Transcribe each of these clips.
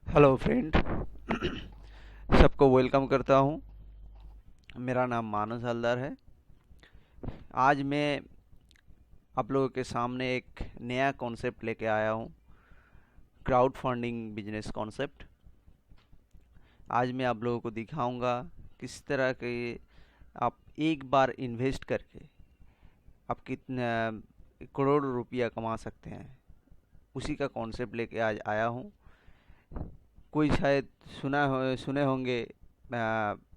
Hello friend. सबको welcome करता हूँ। मेरा नाम मानस हलदर है। आज मैं आप लोगों के सामने एक नया कॉन्सेप्ट लेके आया हूँ, क्राउड फंडिंग बिजनेस कॉन्सेप्ट। आज मैं आप लोगों को दिखाऊंगा किस तरह के आप एक बार इन्वेस्ट करके आप कितना करोड़ रुपया कमा सकते हैं। उसी का कॉन्सेप्ट लेके आज आया हूँ। कोई शायद सुने होंगे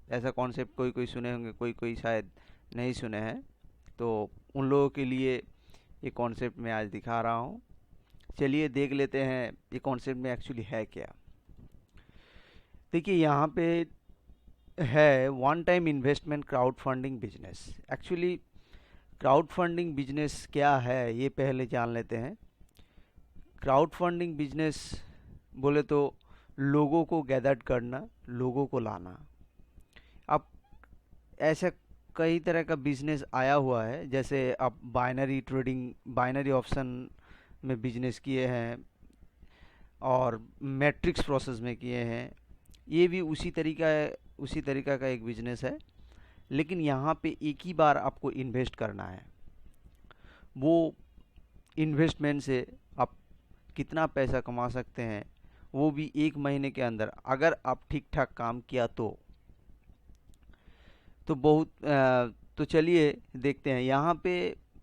ऐसा कॉन्सेप्ट, कोई कोई सुने होंगे, कोई कोई शायद नहीं सुने हैं। तो उन लोगों के लिए ये कॉन्सेप्ट मैं आज दिखा रहा हूँ। चलिए देख लेते हैं ये कॉन्सेप्ट में एक्चुअली है क्या। देखिए यहाँ पे है one time investment crowd funding business. Actually crowd funding business क्या है ये पहले जान लेते हैं। क्राउड फंडिंग बिजनेस बोले तो लोगों को गैदर करना, लोगों को लाना। अब ऐसा कई तरह का बिजनेस आया हुआ है, जैसे आप बाइनरी ट्रेडिंग, बाइनरी ऑप्शन में बिजनेस किए हैं और मैट्रिक्स प्रोसेस में किए हैं। ये भी उसी तरीका का एक बिजनेस है, लेकिन यहाँ पे एक ही बार आपको इन्वेस्ट करना है। वो इन्वेस्टमेंट से आप कितना पैसा कमा सकते हैं, वो भी एक महीने के अंदर, अगर आप ठीक ठाक काम किया तो तो चलिए देखते हैं। यहाँ पे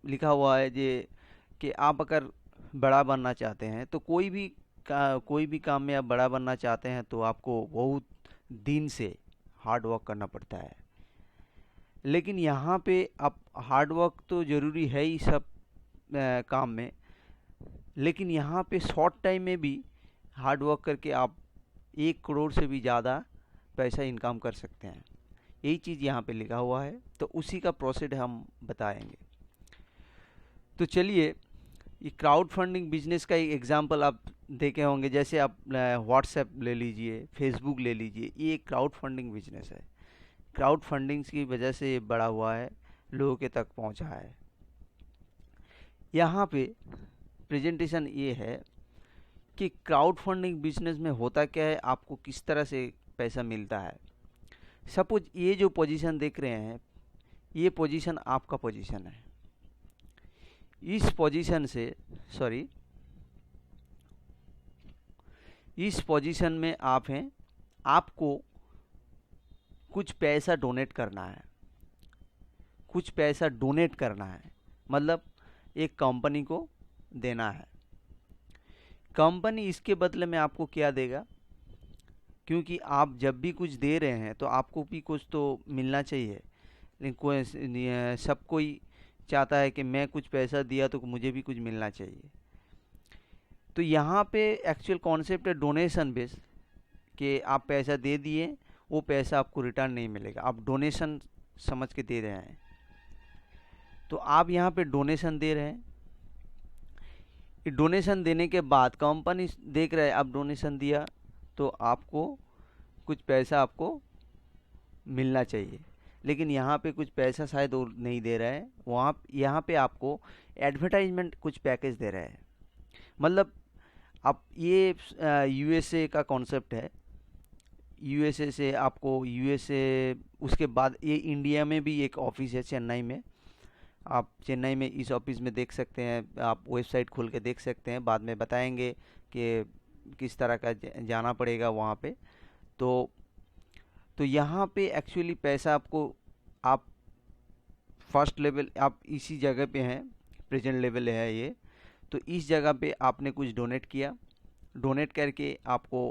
लिखा हुआ है कि आप अगर बड़ा बनना चाहते हैं तो कोई भी काम में आप बड़ा बनना चाहते हैं तो आपको बहुत दिन से हार्ड वर्क करना पड़ता है। लेकिन यहाँ पे आप हार्ड वर्क तो ज़रूरी है ही सब काम में, लेकिन यहाँ पे शॉर्ट टाइम में भी हार्ड वर्क करके आप 1 करोड़ से भी ज़्यादा पैसा इनकम कर सकते हैं। यही चीज़ यहाँ पे लिखा हुआ है, तो उसी का प्रोसेस हम बताएंगे। तो चलिए, ये क्राउड फंडिंग बिजनेस का एक एग्जांपल आप देखे होंगे। जैसे आप व्हाट्सएप ले लीजिए, फेसबुक ले लीजिए, ये एक क्राउड फंडिंग बिजनेस है। क्राउड फंडिंग की वजह से ये बड़ा हुआ है, लोगों के तक पहुंचा है। यहाँ पे प्रेजेंटेशन ये है कि क्राउड फंडिंग बिजनेस में होता क्या है, आपको किस तरह से पैसा मिलता है। सपोज ये जो पोजीशन देख रहे हैं, ये पोजीशन आपका पोजीशन है। इस पोजीशन से सॉरी इस पोजीशन में आप हैं। आपको कुछ पैसा डोनेट करना है। कुछ पैसा डोनेट करना है मतलब एक कंपनी को देना है। कंपनी इसके बदले में आपको क्या देगा, क्योंकि आप जब भी कुछ दे रहे हैं तो आपको भी कुछ तो मिलना चाहिए। लेकिन सब कोई चाहता है कि मैं कुछ पैसा दिया तो मुझे भी कुछ मिलना चाहिए। तो यहाँ पे एक्चुअल कॉन्सेप्ट है डोनेशन बेस, कि आप पैसा दे दिए, वो पैसा आपको रिटर्न नहीं मिलेगा, आप डोनेशन समझ के दे रहे हैं। तो आप यहाँ पे डोनेशन दे रहे हैं। डोनेशन देने के बाद कंपनी देख रहा है आप डोनेशन दिया तो आपको कुछ पैसा आपको मिलना चाहिए, लेकिन यहाँ पे कुछ पैसा शायद वो नहीं दे रहा है। वहाँ यहाँ पे आपको एडवर्टाइजमेंट कुछ पैकेज दे रहा है। मतलब आप ये यूएसए का कॉन्सेप्ट है। यूएसए से आपको यूएसए, उसके बाद ये इंडिया में भी एक ऑफिस है चेन्नई में। आप चेन्नई में इस ऑफिस में देख सकते हैं, आप वेबसाइट खोल के देख सकते हैं। बाद में बताएंगे कि किस तरह का जाना पड़ेगा वहाँ पे। तो यहाँ पे एक्चुअली पैसा आपको, आप फर्स्ट लेवल, आप इसी जगह पे हैं, प्रेजेंट लेवल है ये। तो इस जगह पे आपने कुछ डोनेट किया, डोनेट करके आपको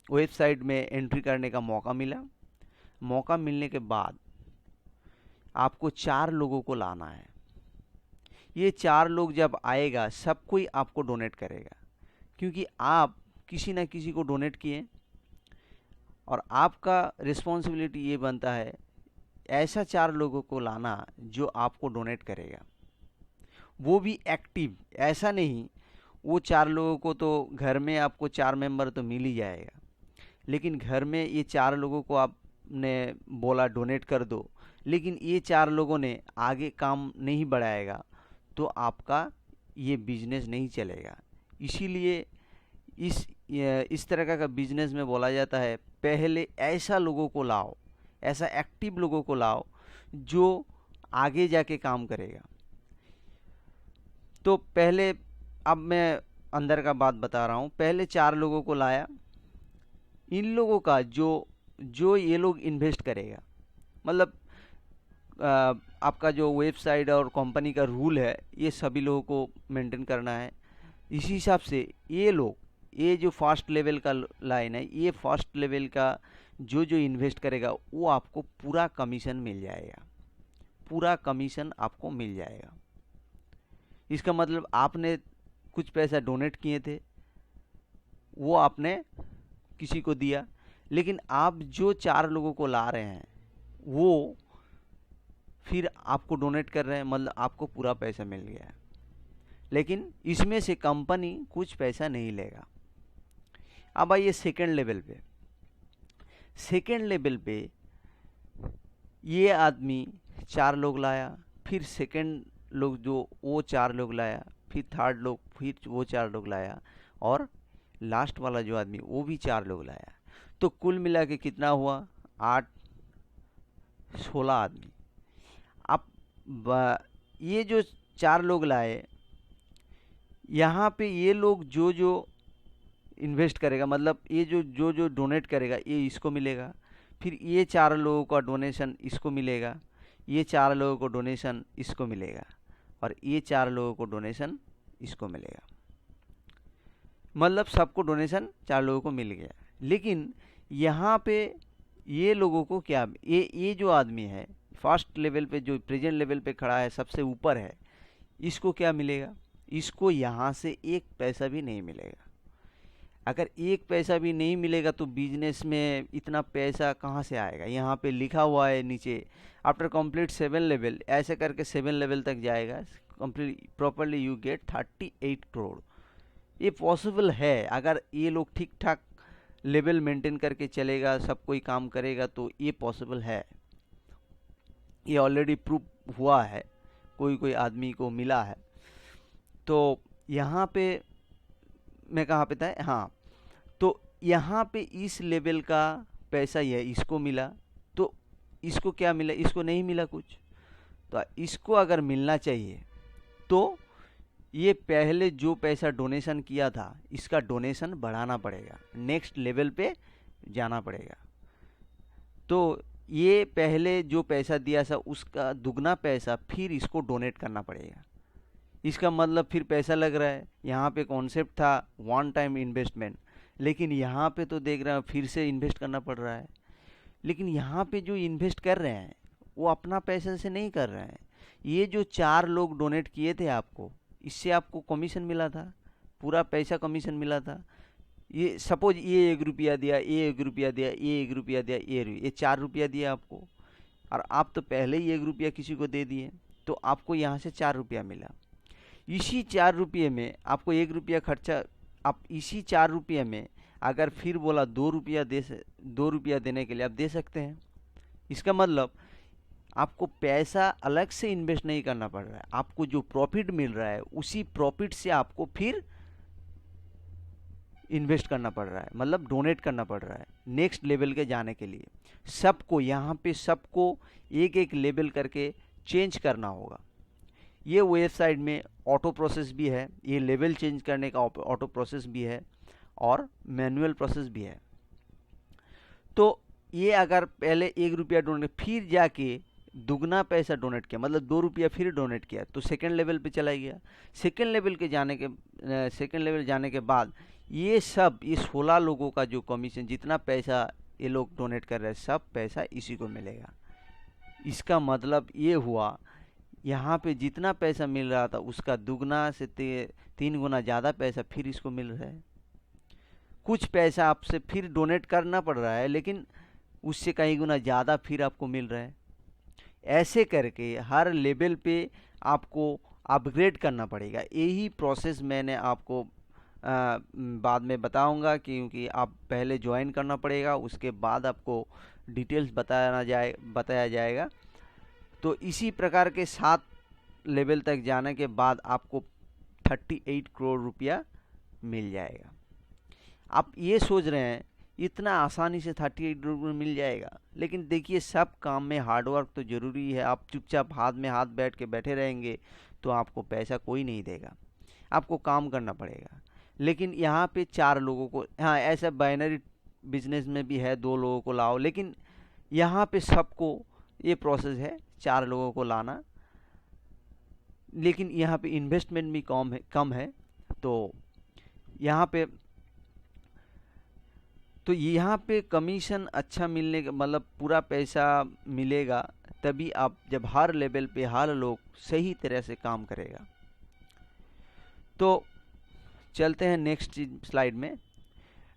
वेबसाइट में एंट्री करने का मौका मिला। मौका मिलने के बाद आपको 4 लोगों को लाना है। ये 4 लोग जब आएगा, सब कोई आपको डोनेट करेगा, क्योंकि आप किसी न किसी को डोनेट किए। और आपका रिस्पॉन्सिबिलिटी ये बनता है ऐसा 4 लोगों को लाना जो आपको डोनेट करेगा, वो भी एक्टिव। ऐसा नहीं वो 4 लोगों को तो घर में आपको 4 मेंबर तो मिल ही जाएगा, लेकिन घर में ये 4 लोगों को आपने बोला डोनेट कर दो, लेकिन ये 4 लोगों ने आगे काम नहीं बढ़ाएगा तो आपका ये बिजनेस नहीं चलेगा। इसीलिए इस इस तरह का बिजनेस में बोला जाता है, पहले ऐसा लोगों को लाओ, ऐसा एक्टिव लोगों को लाओ जो आगे जाके काम करेगा। तो पहले, अब मैं अंदर का बात बता रहा हूँ, पहले 4 लोगों को लाया। इन लोगों का जो ये लोग इन्वेस्ट करेगा, मतलब आपका जो वेबसाइट और कंपनी का रूल है, ये सभी लोगों को मेंटेन करना है। इसी हिसाब से ये लोग, ये जो फर्स्ट लेवल का लाइन है, ये फर्स्ट लेवल का जो इन्वेस्ट करेगा वो आपको पूरा कमीशन मिल जाएगा, पूरा कमीशन आपको मिल जाएगा। इसका मतलब आपने कुछ पैसा डोनेट किए थे, वो आपने किसी को दिया, लेकिन आप जो 4 लोगों को ला रहे हैं वो फिर आपको डोनेट कर रहे हैं, मतलब आपको पूरा पैसा मिल गया। लेकिन इसमें से कंपनी कुछ पैसा नहीं लेगा। अब आइए सेकेंड लेवल पे। सेकेंड लेवल पे ये आदमी 4 लोग लाया, फिर सेकेंड लोग जो वो 4 लोग लाया, फिर थर्ड लोग, फिर वो 4 लोग लाया, और लास्ट वाला जो आदमी वो भी 4 लोग लाया। तो कुल मिला के कितना हुआ? 8, 16 आदमी। अब ये जो 4 लोग लाए, यहाँ पे ये लोग जो इन्वेस्ट करेगा, मतलब ये जो डोनेट करेगा, ये इसको मिलेगा। फिर ये 4 लोगों का डोनेशन इसको मिलेगा, ये 4 लोगों को डोनेशन इसको मिलेगा, और ये 4 लोगों को डोनेशन इसको मिलेगा। मतलब सबको डोनेशन 4 लोगों को मिल गया। लेकिन यहाँ पे ये लोगों को क्या, ये जो आदमी है फर्स्ट लेवल पे, जो प्रेजेंट लेवल पे खड़ा है, सबसे ऊपर है, इसको क्या मिलेगा? इसको यहाँ से 1 पैसा भी नहीं मिलेगा। अगर 1 पैसा भी नहीं मिलेगा तो बिजनेस में इतना पैसा कहाँ से आएगा? यहाँ पे लिखा हुआ है नीचे, आफ्टर कंप्लीट 7 लेवल, ऐसे करके 7 लेवल तक जाएगा, complete properly you get 38 crore. ये पॉसिबल है, अगर ये लोग ठीक ठाक लेवल मेंटेन करके चलेगा, सब कोई काम करेगा, तो ये पॉसिबल है। ये ऑलरेडी प्रूव हुआ है, कोई आदमी को मिला है। तो यहाँ पे मैं कहाँ पे था? हाँ, तो यहाँ पे इस लेवल का पैसा ये इसको मिला, तो इसको क्या मिला? इसको नहीं मिला कुछ। तो इसको अगर मिलना चाहिए तो ये पहले जो पैसा डोनेशन किया था, इसका डोनेशन बढ़ाना पड़ेगा, नेक्स्ट लेवल पे जाना पड़ेगा। तो ये पहले जो पैसा दिया था उसका दुगना पैसा फिर इसको डोनेट करना पड़ेगा। इसका मतलब फिर पैसा लग रहा है। यहाँ पे कॉन्सेप्ट था 1 टाइम इन्वेस्टमेंट, लेकिन यहाँ पे तो देख रहे हैं फिर से इन्वेस्ट करना पड़ रहा है। लेकिन यहाँ पे जो इन्वेस्ट कर रहे हैं वो अपना पैसे से नहीं कर रहे हैं। ये जो 4 लोग डोनेट किए थे आपको, इससे आपको कमीशन मिला था, पूरा पैसा कमीशन मिला था। ये सपोज ये 1 रुपया दिया, ये 1 रुपया दिया, ये 1 रुपया दिया, ये 4 रुपया दिया आपको, और आप तो पहले ही 1 रुपया किसी को दे दिए, तो आपको यहाँ से 4 रुपया मिला। इसी 4 रुपये में आपको 1 रुपया खर्चा, आप इसी 4 रुपये में अगर फिर बोला 2 रुपया देने के लिए आप दे सकते हैं। इसका मतलब आपको पैसा अलग से इन्वेस्ट नहीं करना पड़ रहा है, आपको जो प्रॉफिट मिल रहा है उसी प्रॉफिट से आपको फिर इन्वेस्ट करना पड़ रहा है, मतलब डोनेट करना पड़ रहा है नेक्स्ट लेवल के जाने के लिए। सबको यहाँ पे सबको एक लेवल करके चेंज करना होगा। ये वेबसाइट में ऑटो प्रोसेस भी है, ये लेवल चेंज करने का ऑटो प्रोसेस भी है, और मैनुअल प्रोसेस भी है। तो ये अगर पहले 1 रुपया डोनेट, फिर जाके दुगना पैसा डोनेट किया, मतलब 2 रुपया फिर डोनेट किया, तो सेकेंड लेवल पे चला गया। सेकेंड लेवल जाने के बाद ये 16 लोगों का जो कमीशन, जितना पैसा ये लोग डोनेट कर रहे हैं, सब पैसा इसी को मिलेगा। इसका मतलब ये हुआ, यहाँ पे जितना पैसा मिल रहा था उसका दुगना से 3 गुना ज़्यादा पैसा फिर इसको मिल रहा है। कुछ पैसा आपसे फिर डोनेट करना पड़ रहा है, लेकिन उससे कई गुना ज़्यादा फिर आपको मिल रहा है। ऐसे करके हर लेवल पे आपको अपग्रेड करना पड़ेगा। यही प्रोसेस मैंने आपको बाद में बताऊंगा, क्योंकि आप पहले ज्वाइन करना पड़ेगा, उसके बाद आपको डिटेल्स बताया जाएगा। तो इसी प्रकार के 7 लेवल तक जाने के बाद आपको 38 करोड़ रुपया मिल जाएगा। आप ये सोच रहे हैं इतना आसानी से 38 रुपये मिल जाएगा, लेकिन देखिए सब काम में हार्डवर्क तो ज़रूरी है। आप चुपचाप हाथ में हाथ बैठ के बैठे रहेंगे तो आपको पैसा कोई नहीं देगा, आपको काम करना पड़ेगा। लेकिन यहाँ पे 4 लोगों को, हाँ ऐसा बाइनरी बिजनेस में भी है 2 लोगों को लाओ, लेकिन यहाँ पे सबको ये प्रोसेस है 4 लोगों को लाना। लेकिन यहाँ पे इन्वेस्टमेंट भी कम है। तो यहाँ पे कमीशन अच्छा मिलने का मतलब पूरा पैसा मिलेगा तभी आप जब हर लेवल पे हर लोग सही तरह से काम करेगा। तो चलते हैं नेक्स्ट स्लाइड में।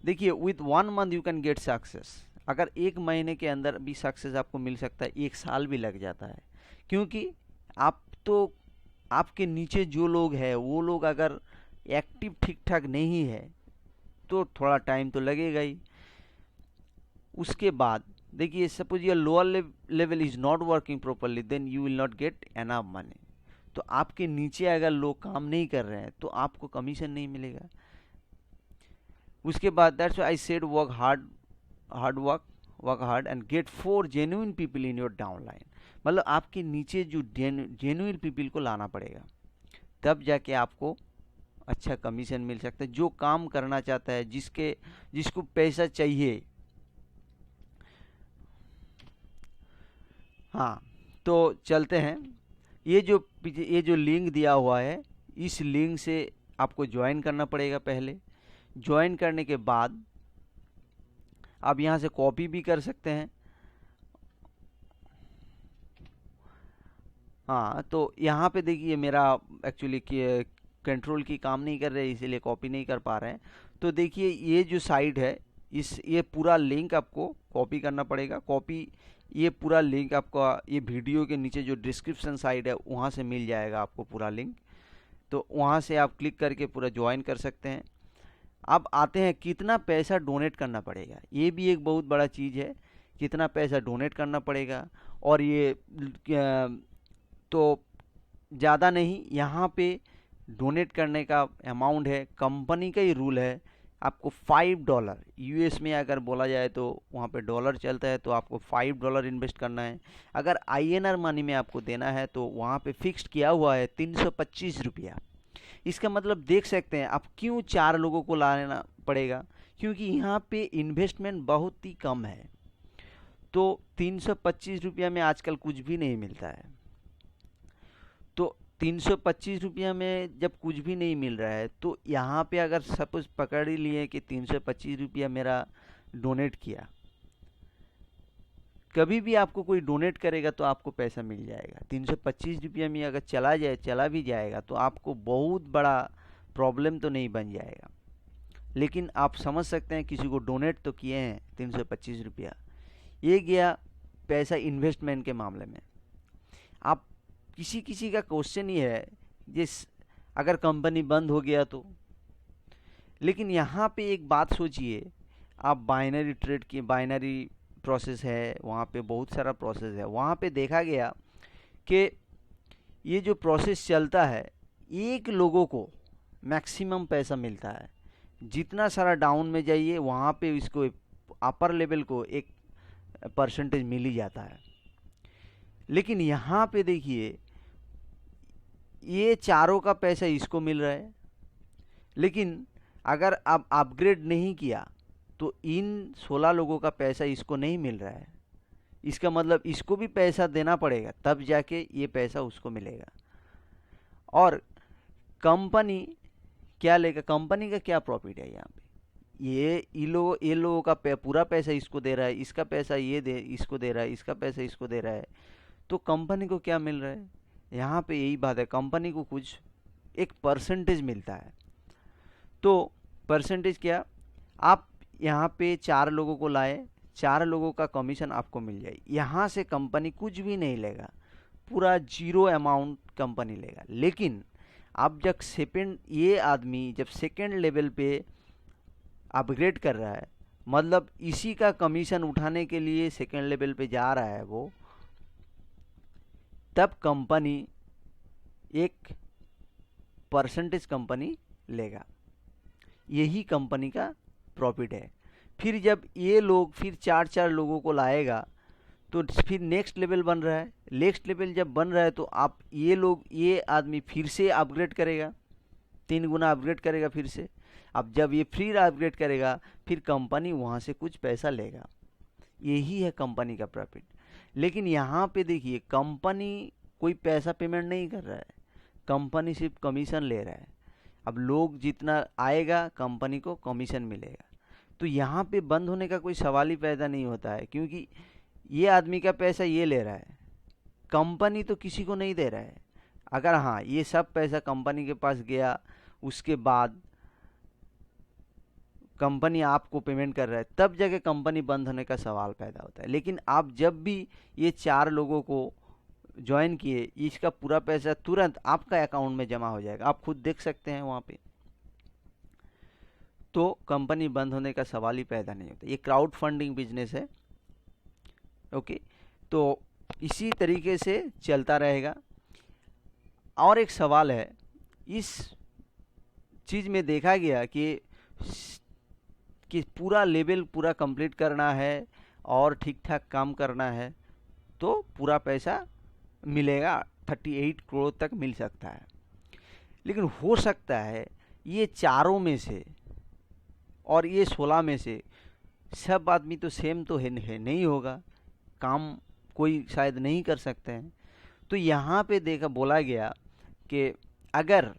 देखिए with 1 month you can get success. अगर 1 महीने के अंदर भी सक्सेस आपको मिल सकता है, 1 साल भी लग जाता है, क्योंकि आप तो आपके नीचे जो लोग हैं वो लोग अगर एक्टिव ठीक ठाक नहीं है तो थोड़ा टाइम तो लगेगा ही। उसके बाद देखिए suppose your lower level is not working properly then you will not get enough money. तो आपके नीचे अगर लोग काम नहीं कर रहे हैं तो आपको कमीशन नहीं मिलेगा। उसके बाद that's why I said work hard and get 4 genuine people in your downline. मतलब आपके नीचे जो जेन्युइन पीपल को लाना पड़ेगा, तब जाके आपको अच्छा कमीशन मिल सकता है। जो काम करना चाहता है, जिसको पैसा चाहिए, हाँ तो चलते हैं। ये जो लिंक दिया हुआ है, इस लिंक से आपको ज्वाइन करना पड़ेगा। पहले ज्वाइन करने के बाद आप यहाँ से कॉपी भी कर सकते हैं। हाँ तो यहाँ पे देखिए मेरा एक्चुअली कंट्रोल की काम नहीं कर रहे, इसीलिए कॉपी नहीं कर पा रहे हैं। तो देखिए ये जो साइट है, ये पूरा लिंक आपको कॉपी करना पड़ेगा। ये पूरा लिंक आपको ये वीडियो के नीचे जो डिस्क्रिप्शन साइट है वहाँ से मिल जाएगा आपको पूरा लिंक। तो वहाँ से आप क्लिक करके पूरा ज्वाइन कर सकते हैं। अब आते हैं कितना पैसा डोनेट करना पड़ेगा। ये भी एक बहुत बड़ा चीज़ है, कितना पैसा डोनेट करना पड़ेगा। और ये तो ज़्यादा नहीं, यहाँ पे डोनेट करने का अमाउंट है, कंपनी का ही रूल है, आपको $5 यूएस में अगर बोला जाए तो वहाँ पे डॉलर चलता है, तो आपको $5 इन्वेस्ट करना है। अगर आईएनआर मनी में आपको देना है तो वहाँ पे फिक्स्ड किया हुआ है 325 रुपया। इसका मतलब देख सकते हैं आप क्यों 4 लोगों को लाना पड़ेगा, क्योंकि यहाँ पे इन्वेस्टमेंट बहुत ही कम है। तो 325 रुपया में आजकल कुछ भी नहीं मिलता है। तो 325 रुपया में जब कुछ भी नहीं मिल रहा है तो यहाँ पे अगर सपोज पकड़ ही लिए कि 325 रुपया मेरा डोनेट किया, कभी भी आपको कोई डोनेट करेगा तो आपको पैसा मिल जाएगा। 325 रुपया में अगर चला भी जाएगा तो आपको बहुत बड़ा प्रॉब्लम तो नहीं बन जाएगा। लेकिन आप समझ सकते हैं किसी को डोनेट तो किए हैं 325 रुपया, ये गया पैसा इन्वेस्टमेंट के मामले में। आप किसी का क्वेश्चन ये है अगर कंपनी बंद हो गया तो। लेकिन यहाँ पे एक बात सोचिए, आप बाइनरी प्रोसेस है, वहाँ पे बहुत सारा प्रोसेस है। वहाँ पे देखा गया कि ये जो प्रोसेस चलता है, 1 लोगों को मैक्सिमम पैसा मिलता है। जितना सारा डाउन में जाइए वहाँ पे इसको अपर लेवल को एक परसेंटेज मिल ही जाता है। लेकिन यहाँ पे देखिए ये 4 का पैसा इसको मिल रहा है, लेकिन अगर आप अपग्रेड नहीं किया तो इन 16 लोगों का पैसा इसको नहीं मिल रहा है। इसका मतलब इसको भी पैसा देना पड़ेगा तब जाके ये पैसा उसको मिलेगा। और कंपनी क्या लेगा, कंपनी का क्या प्रॉफिट है यहाँ पे? ये लोगों का पूरा पैसा इसको दे रहा है, इसका पैसा इसको दे रहा है, इसका पैसा इसको दे रहा है। तो कंपनी को क्या मिल रहा है? यहाँ पे यही बात है, कंपनी को कुछ एक परसेंटेज मिलता है। तो परसेंटेज क्या, आप यहाँ पे 4 लोगों को लाए, 4 लोगों का कमीशन आपको मिल जाए। यहाँ से कंपनी कुछ भी नहीं लेगा, पूरा 0 अमाउंट कंपनी लेगा। लेकिन आप जब ये आदमी जब सेकेंड लेवल पे अपग्रेड कर रहा है, मतलब इसी का कमीशन उठाने के लिए सेकेंड लेवल पे जा रहा है वो, तब कंपनी एक परसेंटेज कंपनी लेगा। यही कंपनी का प्रॉफिट है। फिर जब ये लोग फिर 4 लोगों को लाएगा तो फिर नेक्स्ट लेवल बन रहा है। नेक्स्ट लेवल जब बन रहा है तो आप ये आदमी फिर से अपग्रेड करेगा, 3 गुना अपग्रेड करेगा फिर से। अब जब ये फिर अपग्रेड करेगा फिर कंपनी वहाँ से कुछ पैसा लेगा। यही है कंपनी का प्रॉफिट। लेकिन यहाँ पे देखिए कंपनी कोई पैसा पेमेंट नहीं कर रहा है, कंपनी सिर्फ कमीशन ले रहा है। अब लोग जितना आएगा कंपनी को कमीशन मिलेगा। तो यहाँ पे बंद होने का कोई सवाल ही पैदा नहीं होता है, क्योंकि ये आदमी का पैसा ये ले रहा है, कंपनी तो किसी को नहीं दे रहा है। अगर हाँ ये सब पैसा कंपनी के पास गया, उसके बाद कंपनी आपको पेमेंट कर रहा है, तब जगह कंपनी बंद होने का सवाल पैदा होता है। लेकिन आप जब भी ये 4 लोगों को ज्वाइन किए, इसका पूरा पैसा तुरंत आपका अकाउंट में जमा हो जाएगा। आप खुद देख सकते हैं वहाँ पे। तो कंपनी बंद होने का सवाल ही पैदा नहीं होता। ये क्राउड फंडिंग बिजनेस है। ओके, तो इसी तरीके से चलता रहेगा। और एक सवाल है, इस चीज़ में देखा गया कि पूरा लेवल पूरा कंप्लीट करना है और ठीक ठाक काम करना है तो पूरा पैसा मिलेगा, 38 करोड़ तक मिल सकता है। लेकिन हो सकता है ये 4 में से और ये 16 में से सब आदमी तो सेम तो है नहीं होगा, काम कोई शायद नहीं कर सकते हैं। तो यहाँ पे बोला गया कि अगर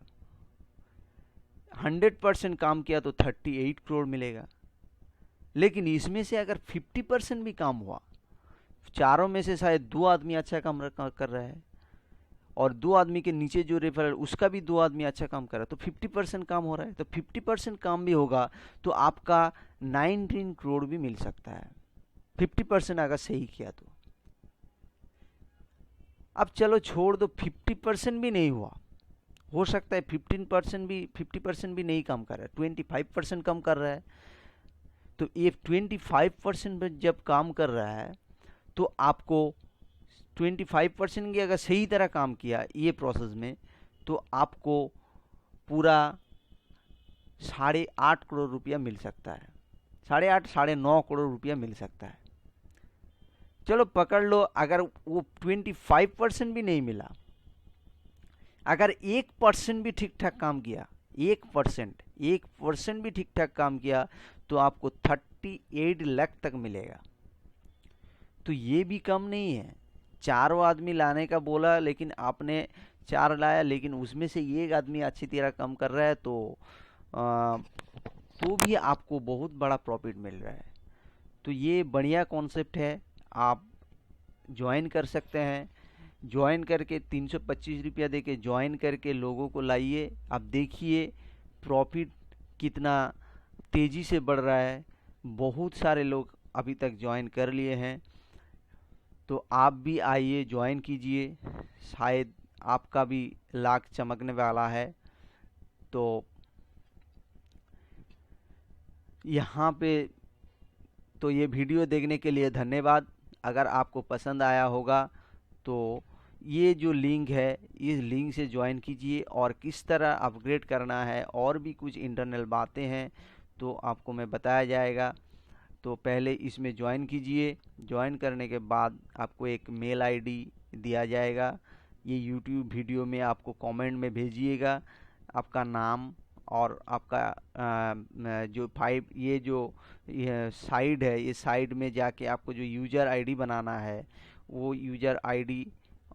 100% काम किया तो 38 करोड़ मिलेगा। लेकिन इसमें से अगर 50% भी काम हुआ, 4 में से शायद 2 आदमी अच्छा काम कर रहा है और 2 आदमी के नीचे जो रेफरल उसका भी 2 आदमी अच्छा काम कर रहा है, तो 50% काम हो रहा है। तो 50% काम भी होगा तो आपका 19 करोड़ भी मिल सकता है, 50% अगर सही किया तो। अब चलो छोड़ दो, 50% भी नहीं हुआ, हो सकता है 50% भी नहीं काम कर रहा है, 25% कम कर रहा है। तो ये 25% जब काम कर रहा है तो आपको 25% की अगर सही तरह काम किया ये प्रोसेस में तो आपको पूरा 8.5 करोड़ रुपया मिल सकता है, 8.5 साढ़े 9 करोड़ रुपया मिल सकता है। चलो पकड़ लो, अगर वो 25% भी नहीं मिला, अगर 1% भी ठीक ठाक काम किया, 1% भी ठीक ठाक काम किया तो आपको 38 लाख तक मिलेगा। तो ये भी कम नहीं है। 4 आदमी लाने का बोला, लेकिन आपने 4 लाया, लेकिन उसमें से एक आदमी अच्छी तरह काम कर रहा है तो भी आपको बहुत बड़ा प्रॉफिट मिल रहा है। तो ये बढ़िया कॉन्सेप्ट है, आप ज्वाइन कर सकते हैं। ज्वाइन करके 325 रुपया दे के ज्वाइन करके लोगों को लाइए। अब देखिए प्रॉफिट कितना तेज़ी से बढ़ रहा है। बहुत सारे लोग अभी तक ज्वाइन कर लिए हैं, तो आप भी आइए ज्वाइन कीजिए, शायद आपका भी लाख चमकने वाला है। तो यहाँ पे तो ये वीडियो देखने के लिए धन्यवाद। अगर आपको पसंद आया होगा तो ये जो लिंक है इस लिंक से ज्वाइन कीजिए, और किस तरह अपग्रेड करना है और भी कुछ इंटरनल बातें हैं तो आपको मैं बताया जाएगा। तो पहले इसमें ज्वाइन कीजिए। ज्वाइन करने के बाद आपको एक मेल आईडी दिया जाएगा, ये यूट्यूब वीडियो में आपको कमेंट में भेजिएगा आपका नाम और आपका ये साइड है, ये साइड में जाके आपको जो यूज़र आईडी बनाना है वो यूज़र आईडी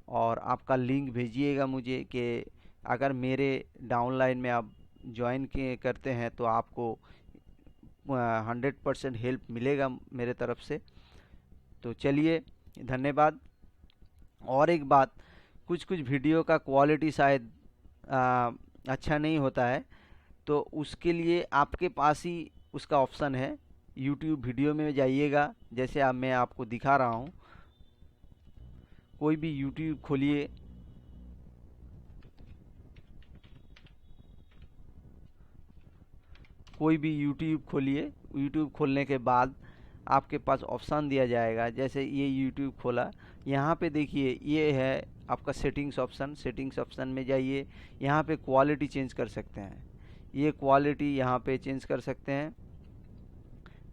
और आपका लिंक भेजिएगा मुझे कि अगर मेरे डाउनलाइन में आप ज्वाइन करते हैं तो आपको 100% हेल्प मिलेगा मेरे तरफ से। तो चलिए धन्यवाद। और एक बात, कुछ वीडियो का क्वालिटी शायद अच्छा नहीं होता है, तो उसके लिए आपके पास ही उसका ऑप्शन है। यूट्यूब वीडियो में जाइएगा, जैसे मैं आपको दिखा रहा हूँ। कोई भी यूट्यूब खोलिए, यूट्यूब खोलने के बाद आपके पास ऑप्शन दिया जाएगा। जैसे ये यूट्यूब खोला, यहाँ पे देखिए ये है आपका सेटिंग्स ऑप्शन में जाइए। यहाँ पे क्वालिटी चेंज कर सकते हैं, ये क्वालिटी यहाँ पे चेंज कर सकते हैं।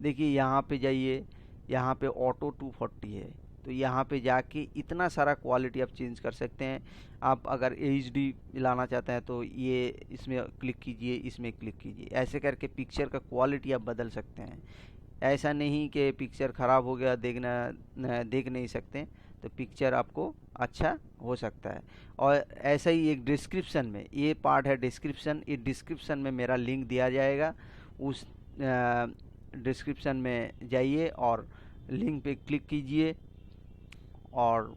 देखिए यहाँ पे जाइए, यहाँ पे ऑटो 240 है, तो यहाँ पे जाके इतना सारा क्वालिटी आप चेंज कर सकते हैं। आप अगर HD लाना चाहते हैं तो ये इसमें क्लिक कीजिए, इसमें क्लिक कीजिए, ऐसे करके पिक्चर का क्वालिटी आप बदल सकते हैं। ऐसा नहीं कि पिक्चर ख़राब हो गया देख नहीं सकते, तो पिक्चर आपको अच्छा हो सकता है। और ऐसा ही एक डिस्क्रिप्शन में, ये पार्ट है डिस्क्रिप्शन, ये डिस्क्रिप्शन में मेरा लिंक दिया जाएगा। उस डिस्क्रिप्शन में जाइए और लिंक पे क्लिक कीजिए, और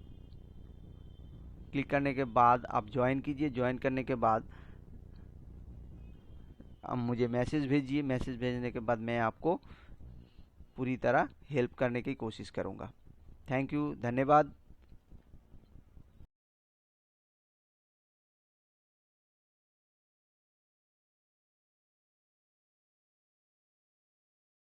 क्लिक करने के बाद आप ज्वाइन कीजिए। ज्वाइन करने के बाद अब मुझे मैसेज भेजिए। मैसेज भेजने के बाद मैं आपको पूरी तरह हेल्प करने की कोशिश करूँगा। थैंक यू, धन्यवाद।